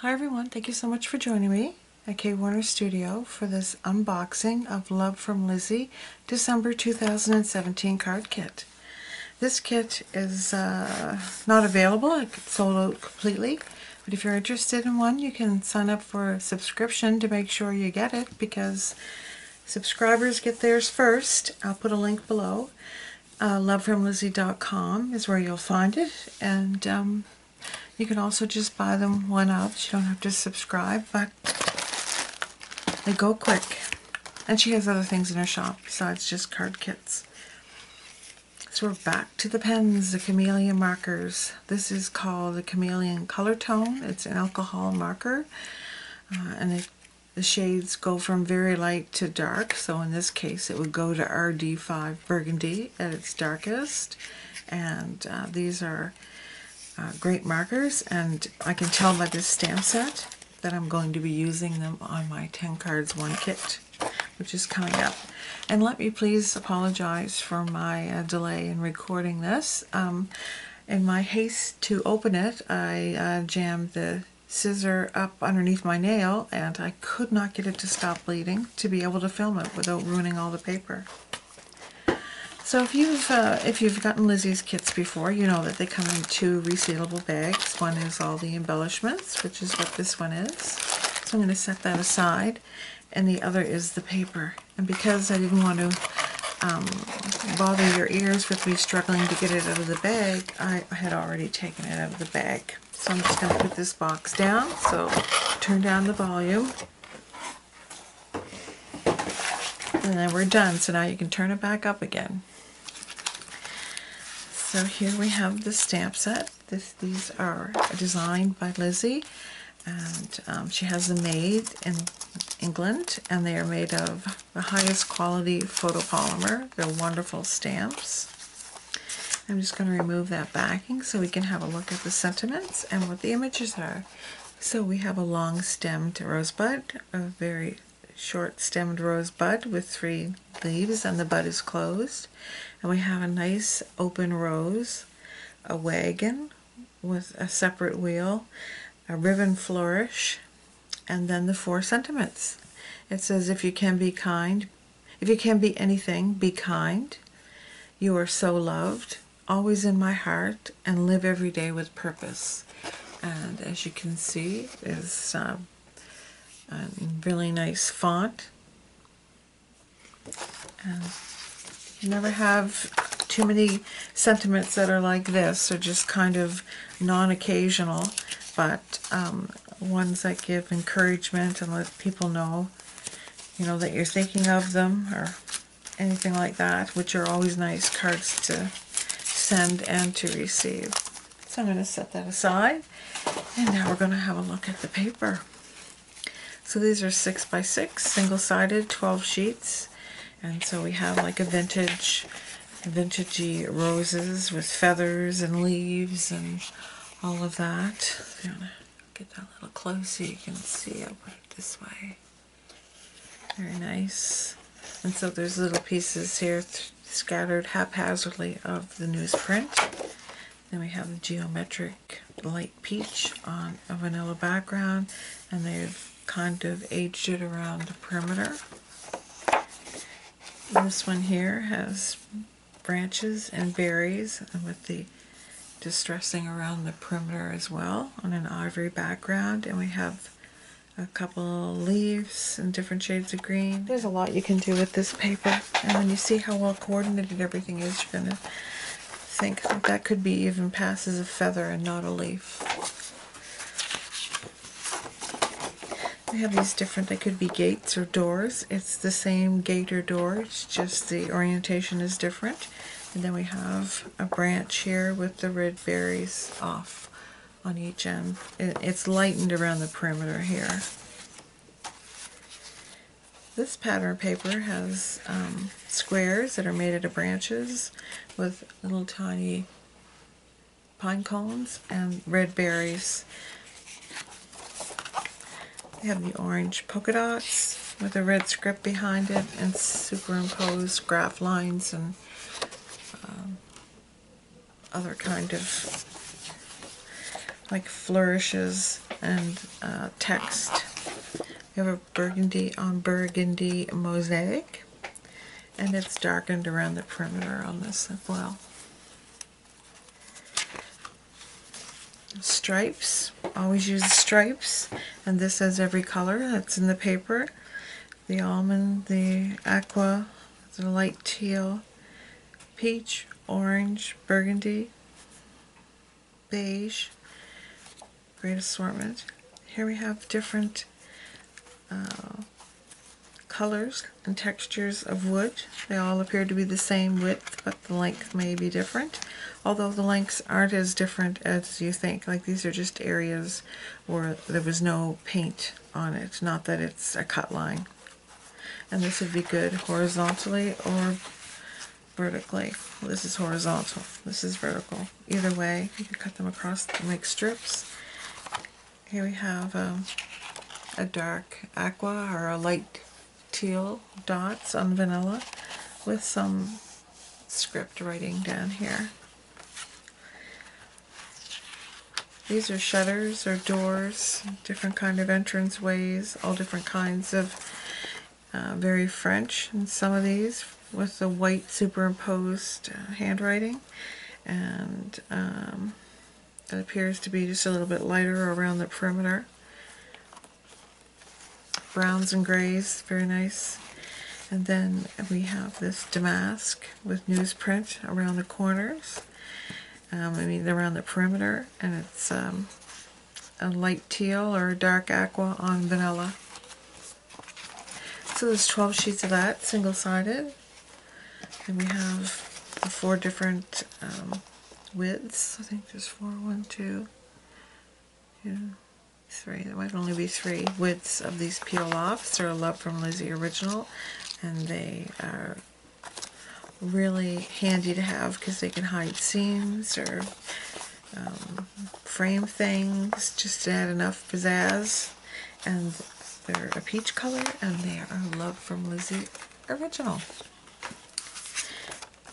Hi everyone, thank you so much for joining me at K Warner Studio for this unboxing of Love from Lizi December 2017 card kit. This kit is not available, it's sold out completely, but if you're interested in one you can sign up for a subscription to make sure you get it because subscribers get theirs first. I'll put a link below. lovefromlizi.com is where you'll find it, and you can also just buy them one-offs. You don't have to subscribe, but they go quick. And she has other things in her shop besides just card kits. So we're back to the pens, the chameleon markers. This is called the Chameleon Color Tone. It's an alcohol marker, and the shades go from very light to dark. So in this case, it would go to RD5 Burgundy at its darkest. And these are great markers, and I can tell by this stamp set that I'm going to be using them on my 10 cards 1 kit, which is coming up. And let me please apologize for my delay in recording this. In my haste to open it, I jammed the scissor up underneath my nail and I could not get it to stop bleeding to be able to film it without ruining all the paper. So if you've gotten Lizi's kits before, you know that they come in 2 resealable bags. One is all the embellishments, which is what this one is. So I'm going to set that aside. And the other is the paper. And because I didn't want to bother your ears with me struggling to get it out of the bag, I had already taken it out of the bag. So I'm just going to put this box down. So turn down the volume. And then we're done. So now you can turn it back up again. So here we have the stamp set. These are designed by Lizi, and she has them made in England, and they are made of the highest quality photopolymer. They're wonderful stamps. I'm just going to remove that backing so we can have a look at the sentiments and what the images are. So we have a long stemmed rosebud, a very short stemmed rosebud with 3 leaves, and the bud is closed. And we have a nice open rose, a wagon with a separate wheel, a ribbon flourish, and then the 4 sentiments. It says, if you can be kind, if you can be anything, be kind. You are so loved, always in my heart, and live every day with purpose. And as you can see, is a really nice font. And you never have too many sentiments that are like this. They're just kind of non-occasional, but ones that give encouragement and let people know, that you're thinking of them or anything like that, which are always nice cards to send and to receive. So I'm going to set that aside, and now we're going to have a look at the paper. So these are 6 by 6, single-sided, 12 sheets. And so we have like a vintagey roses with feathers and leaves and all of that. I'm going to get that a little close so you can see. I'll put it this way. Very nice. And so there's little pieces here scattered haphazardly of the newsprint. Then we have the geometric light peach on a vanilla background, and they've kind of aged it around the perimeter. This one here has branches and berries, and with the distressing around the perimeter as well on an ivory background. And we have a couple leaves in different shades of green. There's a lot you can do with this paper, and when you see how well coordinated everything is, you're going to think that could be even passed as a feather and not a leaf. We have these different, they could be gates or doors. It's the same gate or door, it's just the orientation is different. And then we have a branch here with the red berries off on each end. It's lightened around the perimeter here. This pattern paper has squares that are made out of branches with little tiny pine cones and red berries. We have the orange polka dots with a red script behind it and superimposed graph lines and other kind of like flourishes and text. We have a burgundy on burgundy mosaic, and it's darkened around the perimeter on this as well. Stripes, always use stripes, and this has every color that's in the paper. The almond, the aqua, the light teal, peach, orange, burgundy, beige. Great assortment. Here we have different colors and textures of wood. They all appear to be the same width, but the length may be different, although the lengths aren't as different as you think. Like, these are just areas where there was no paint on it, not that it's a cut line. And this would be good horizontally or vertically. Well, this is horizontal, this is vertical. Either way, you can cut them across and make strips. Here we have a dark aqua or a light teal dots on vanilla with some script writing down here. These are shutters or doors, different kind of entrance ways, all different kinds of very French in some of these, with the white superimposed handwriting, and it appears to be just a little bit lighter around the perimeter. Browns and grays, very nice. And then we have this damask with newsprint around the corners, around the perimeter, and it's a light teal or a dark aqua on vanilla. So there's 12 sheets of that, single-sided. And we have the 4 different widths. I think there's 4, 1, 2, 3. There might only be 3 widths of these peel-offs. They're a Love from Lizi original, and they are really handy to have because they can hide seams or frame things, just to add enough pizzazz. And they're a peach color, and they are a Love from Lizi original.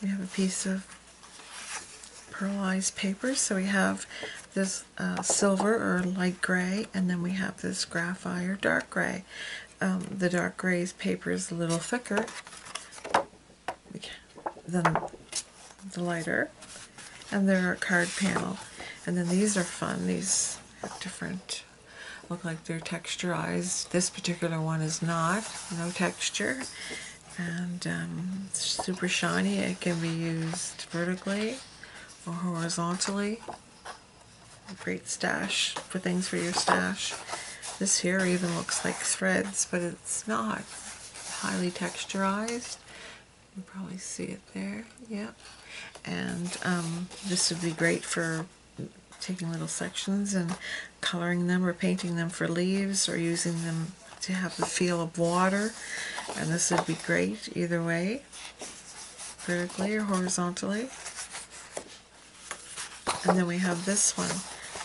We have a piece of pearlized paper, so we have this silver or light gray, and then we have this graphite or dark gray. The dark gray's paper is a little thicker than the lighter, and they're a card panel. And then these are fun. These have different, look like they're texturized. This particular one is not, no texture, and it's super shiny. It can be used vertically or horizontally. A great stash for things for your stash. This here even looks like threads, but it's not. Highly texturized. You can probably see it there. Yeah. And this would be great for taking little sections and coloring them or painting them for leaves, or using them to have the feel of water. And this would be great either way, vertically or horizontally. And then we have this one.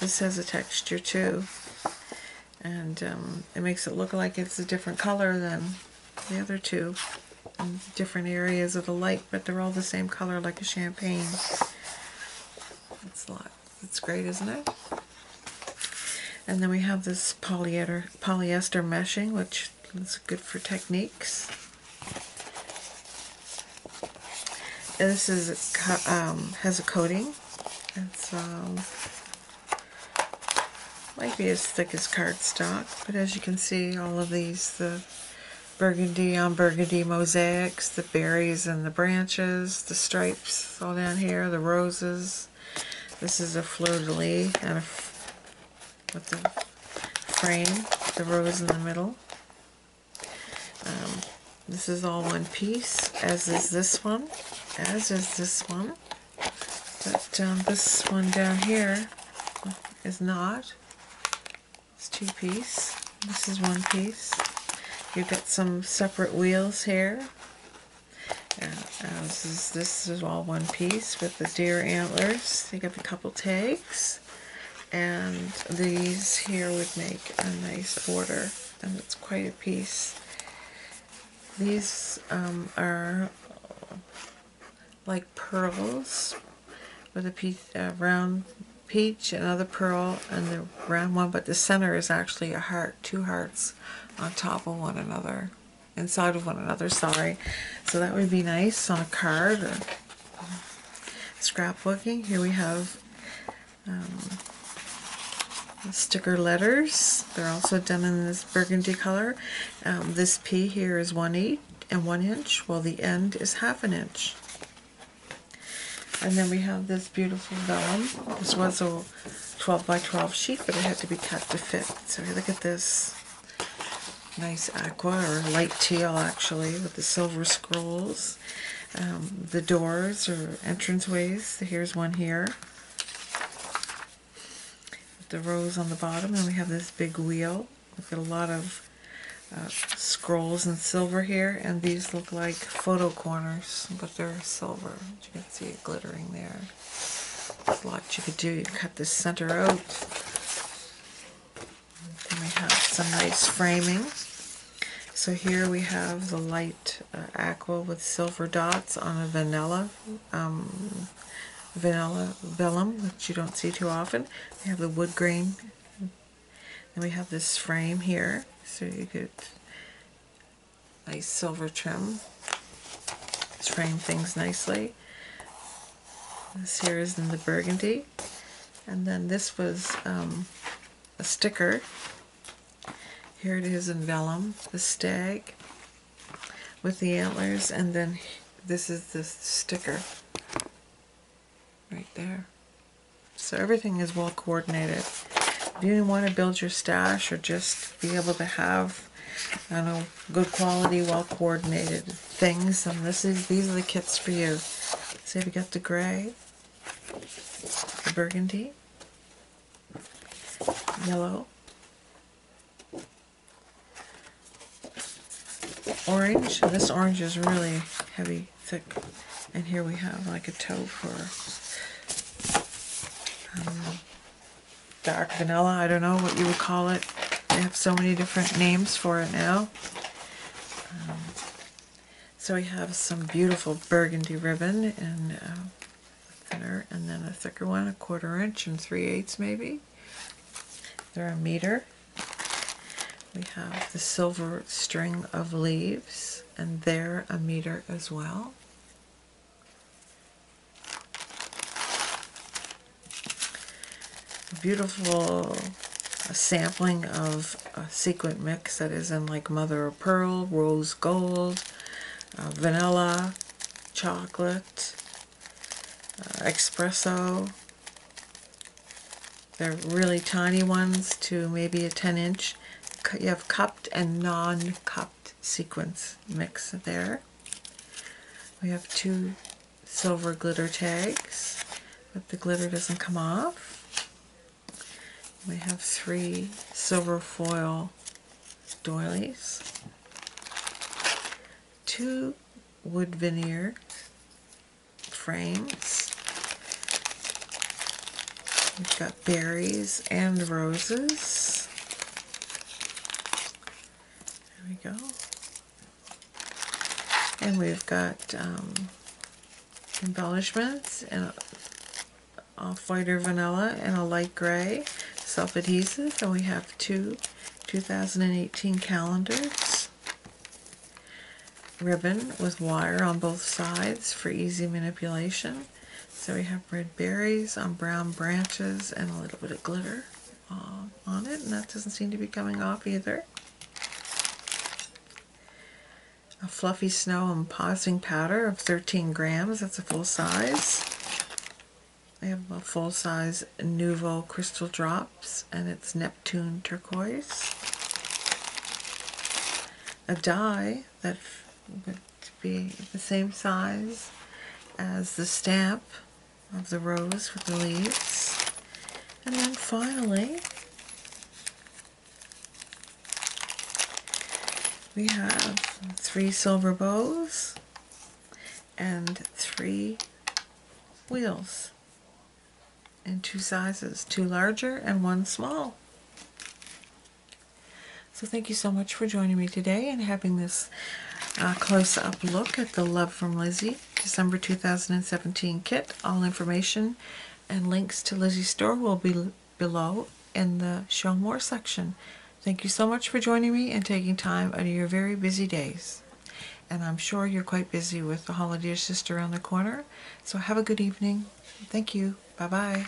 This has a texture too, and it makes it look like it's a different color than the other two in different areas of the light, but they're all the same color, like a champagne. It's great, isn't it? And then we have this polyester meshing, which is good for techniques. This is has a coating. It's might be as thick as cardstock, but as you can see, all of these, the burgundy on burgundy mosaics, the berries and the branches, the stripes all down here, the roses. This is a fleur-de-lis and with the frame, the rose in the middle. This is all one piece, as is this one, but this one down here is not. It's 2-piece. This is 1 piece. You've got some separate wheels here. This is all 1 piece with the deer antlers. You got a couple tags, and these here would make a nice border, and it's quite a piece. These are like pearls with a round peach, another pearl, and the round one, but the center is actually a heart, two hearts on top of one another, inside of one another, sorry. So that would be nice on a card or scrapbooking. Here we have sticker letters. They're also done in this burgundy color. This P here is 1/8 and 1 inch, while the end is 1/2 inch. And then we have this beautiful vellum. This was a 12 by 12 sheet, but it had to be cut to fit. So look at this nice aqua, or light teal actually, with the silver scrolls. The doors or entranceways. Here's one here, with the rose on the bottom, and we have this big wheel. We've got a lot of scrolls in silver here, and these look like photo corners, but they're silver. You can see it glittering there. There's a lot you could do. You cut the center out. Then we have some nice framing. So here we have the light aqua with silver dots on a vanilla vellum, which you don't see too often. We have the wood grain, and we have this frame here, so you get nice silver trim. Just frame things nicely. This here is in the burgundy, and then this was a sticker. Here it is in vellum, the stag with the antlers, and then this is the sticker right there. So everything is well coordinated. If you want to build your stash or just be able to have, I don't know, good quality, well coordinated things, and these are the kits for you. So we got the gray, the burgundy, yellow, orange, and this orange is really heavy, thick, and here we have like a taupe or dark vanilla. I don't know what you would call it. They have so many different names for it now. So we have some beautiful burgundy ribbon and thinner, and then a thicker one, a 1/4 inch and 3/8 maybe. They're a meter. We have the silver string of leaves, and they're a meter as well. Beautiful sampling of a sequin mix that is in like mother of pearl, rose gold, vanilla, chocolate, espresso. They're really tiny ones to maybe a 10 inch. You have cupped and non-cupped sequins mix there. We have 2 silver glitter tags, but the glitter doesn't come off. We have 3 silver foil doilies, 2 wood veneer frames. We've got berries and roses. There we go. And we've got embellishments and off-white or vanilla and a light gray, self-adhesive, and we have 2 2018 calendars, ribbon with wire on both sides for easy manipulation. So we have red berries on brown branches and a little bit of glitter on it, and that doesn't seem to be coming off either. A fluffy snow embossing powder of 13 grams, that's a full size. I have a full-size Nouveau crystal drops, and it's Neptune turquoise. A die that would be the same size as the stamp of the rose with the leaves. And then finally, we have 3 silver bows and 3 wheels in 2 sizes, 2 larger and 1 small. So thank you so much for joining me today and having this close-up look at the Love from Lizi December 2017 kit. All information And links to Lizzie's store will be below in the Show More section. Thank you so much for joining me and taking time out of your very busy days. And I'm sure you're quite busy with the holidays just around the corner. So have a good evening. Thank you. Bye-bye.